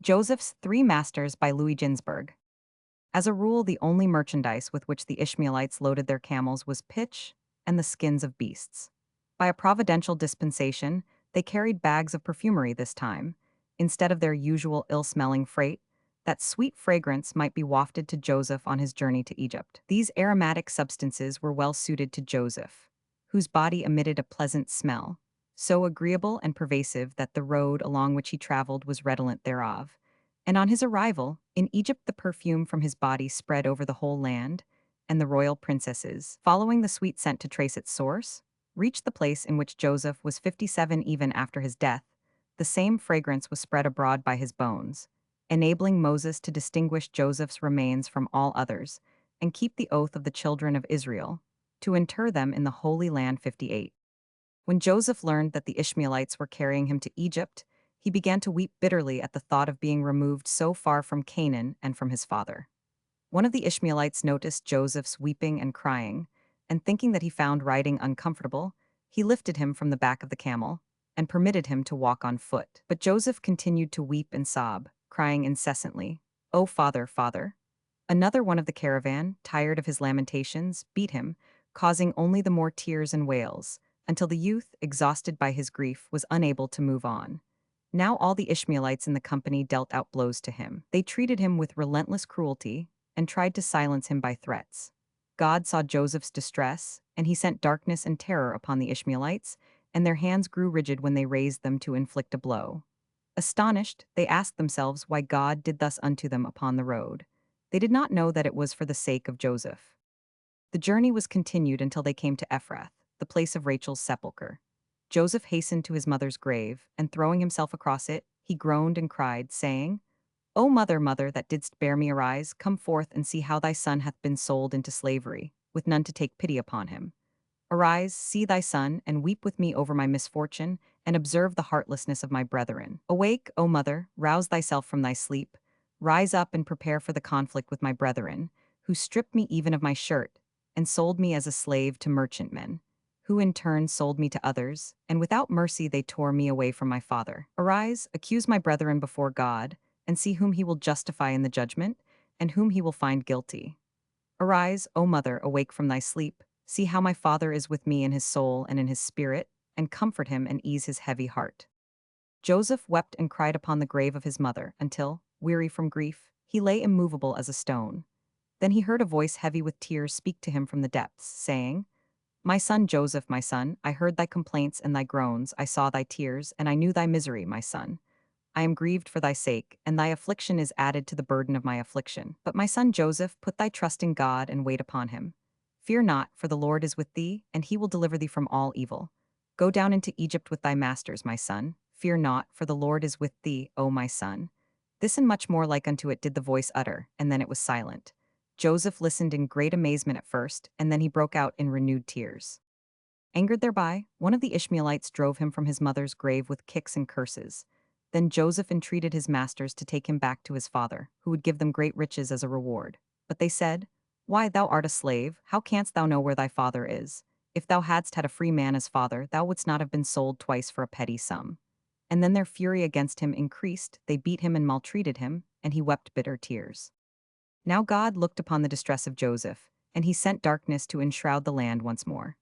Joseph's Three Masters by Louis Ginzberg. As a rule, the only merchandise with which the Ishmaelites loaded their camels was pitch and the skins of beasts. By a providential dispensation, they carried bags of perfumery this time, instead of their usual ill-smelling freight, that sweet fragrance might be wafted to Joseph on his journey to Egypt. These aromatic substances were well suited to Joseph, whose body emitted a pleasant smell, so agreeable and pervasive that the road along which he traveled was redolent thereof. And on his arrival, in Egypt the perfume from his body spread over the whole land, and the royal princesses, following the sweet scent to trace its source, reached the place in which Joseph was 57 even after his death. The same fragrance was spread abroad by his bones, enabling Moses to distinguish Joseph's remains from all others, and keep the oath of the children of Israel, to inter them in the Holy Land 58. When Joseph learned that the Ishmaelites were carrying him to Egypt, he began to weep bitterly at the thought of being removed so far from Canaan and from his father. One of the Ishmaelites noticed Joseph's weeping and crying, and thinking that he found riding uncomfortable, he lifted him from the back of the camel and permitted him to walk on foot. But Joseph continued to weep and sob, crying incessantly, "O father, father!" Another one of the caravan, tired of his lamentations, beat him, causing only the more tears and wails, until the youth, exhausted by his grief, was unable to move on. Now all the Ishmaelites in the company dealt out blows to him. They treated him with relentless cruelty and tried to silence him by threats. God saw Joseph's distress, and he sent darkness and terror upon the Ishmaelites, and their hands grew rigid when they raised them to inflict a blow. Astonished, they asked themselves why God did thus unto them upon the road. They did not know that it was for the sake of Joseph. The journey was continued until they came to Ephrath, the place of Rachel's sepulchre. Joseph hastened to his mother's grave, and throwing himself across it, he groaned and cried, saying, O mother, mother, that didst bear me, arise, come forth and see how thy son hath been sold into slavery, with none to take pity upon him. Arise, see thy son, and weep with me over my misfortune, and observe the heartlessness of my brethren. Awake, O mother, rouse thyself from thy sleep. Rise up and prepare for the conflict with my brethren, who stripped me even of my shirt, and sold me as a slave to merchantmen, who in turn sold me to others, and without mercy they tore me away from my father. Arise, accuse my brethren before God, and see whom he will justify in the judgment, and whom he will find guilty. Arise, O mother, awake from thy sleep. See how my father is with me in his soul and in his spirit, and comfort him and ease his heavy heart. Joseph wept and cried upon the grave of his mother until, weary from grief, he lay immovable as a stone. Then he heard a voice heavy with tears speak to him from the depths, saying, My son Joseph, my son, I heard thy complaints and thy groans, I saw thy tears, and I knew thy misery, my son. I am grieved for thy sake, and thy affliction is added to the burden of my affliction. But my son Joseph, put thy trust in God and wait upon him. Fear not, for the Lord is with thee, and he will deliver thee from all evil. Go down into Egypt with thy masters, my son. Fear not, for the Lord is with thee, O my son. This and much more like unto it did the voice utter, and then it was silent. Joseph listened in great amazement at first, and then he broke out in renewed tears. Angered thereby, one of the Ishmaelites drove him from his mother's grave with kicks and curses. Then Joseph entreated his masters to take him back to his father, who would give them great riches as a reward. But they said, Why, thou art a slave, how canst thou know where thy father is? If thou hadst had a free man as father, thou wouldst not have been sold twice for a petty sum. And then their fury against him increased, they beat him and maltreated him, and he wept bitter tears. Now God looked upon the distress of Joseph, and he sent darkness to enshroud the land once more.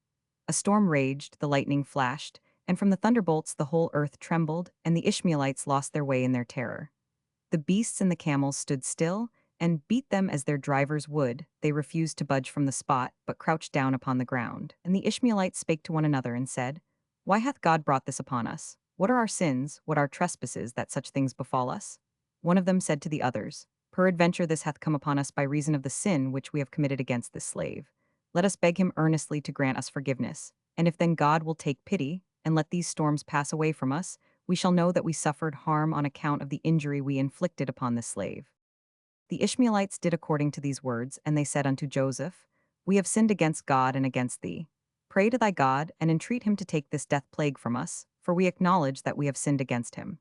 A storm raged, the lightning flashed, and from the thunderbolts the whole earth trembled, and the Ishmaelites lost their way in their terror. The beasts and the camels stood still, and beat them as their drivers would. They refused to budge from the spot, but crouched down upon the ground. And the Ishmaelites spake to one another and said, Why hath God brought this upon us? What are our sins, what our trespasses, that such things befall us? One of them said to the others, Peradventure this hath come upon us by reason of the sin which we have committed against this slave. Let us beg him earnestly to grant us forgiveness, and if then God will take pity, and let these storms pass away from us, we shall know that we suffered harm on account of the injury we inflicted upon this slave. The Ishmaelites did according to these words, and they said unto Joseph, We have sinned against God and against thee. Pray to thy God, and entreat him to take this death plague from us, for we acknowledge that we have sinned against him.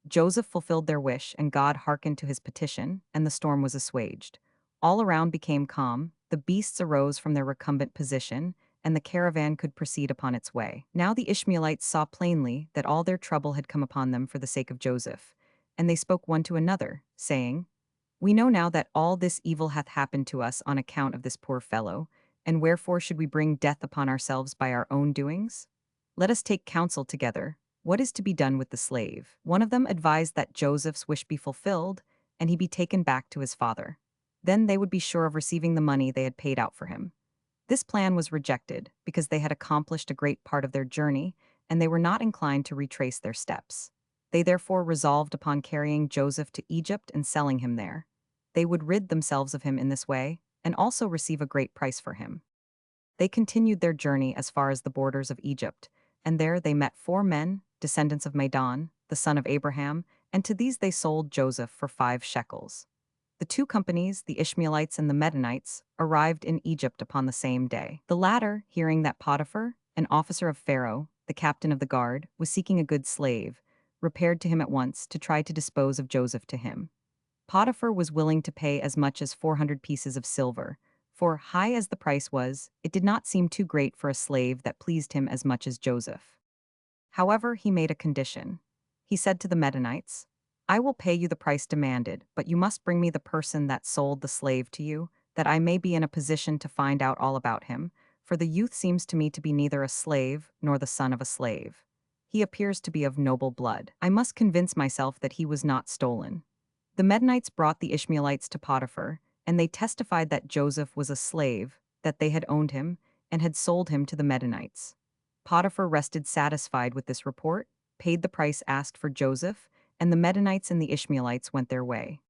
Joseph fulfilled their wish, and God hearkened to his petition, and the storm was assuaged. All around became calm, the beasts arose from their recumbent position, and the caravan could proceed upon its way. Now the Ishmaelites saw plainly that all their trouble had come upon them for the sake of Joseph, and they spoke one to another, saying, "We know now that all this evil hath happened to us on account of this poor fellow, and wherefore should we bring death upon ourselves by our own doings? Let us take counsel together. What is to be done with the slave?" One of them advised that Joseph's wish be fulfilled, and he be taken back to his father. Then they would be sure of receiving the money they had paid out for him. This plan was rejected because they had accomplished a great part of their journey, and they were not inclined to retrace their steps. They therefore resolved upon carrying Joseph to Egypt and selling him there. They would rid themselves of him in this way, and also receive a great price for him. They continued their journey as far as the borders of Egypt, and there they met 4 men, descendants of Madon, the son of Abraham, and to these they sold Joseph for 5 shekels. The two companies, the Ishmaelites and the Medanites, arrived in Egypt upon the same day. The latter, hearing that Potiphar, an officer of Pharaoh, the captain of the guard, was seeking a good slave, repaired to him at once to try to dispose of Joseph to him. Potiphar was willing to pay as much as 400 pieces of silver, for, high as the price was, it did not seem too great for a slave that pleased him as much as Joseph. However, he made a condition. He said to the Medanites, "I will pay you the price demanded, but you must bring me the person that sold the slave to you, that I may be in a position to find out all about him, for the youth seems to me to be neither a slave nor the son of a slave. He appears to be of noble blood. I must convince myself that he was not stolen." The Medanites brought the Ishmaelites to Potiphar, and they testified that Joseph was a slave, that they had owned him, and had sold him to the Medanites. Potiphar rested satisfied with this report, paid the price asked for Joseph, and the Medanites and the Ishmaelites went their way.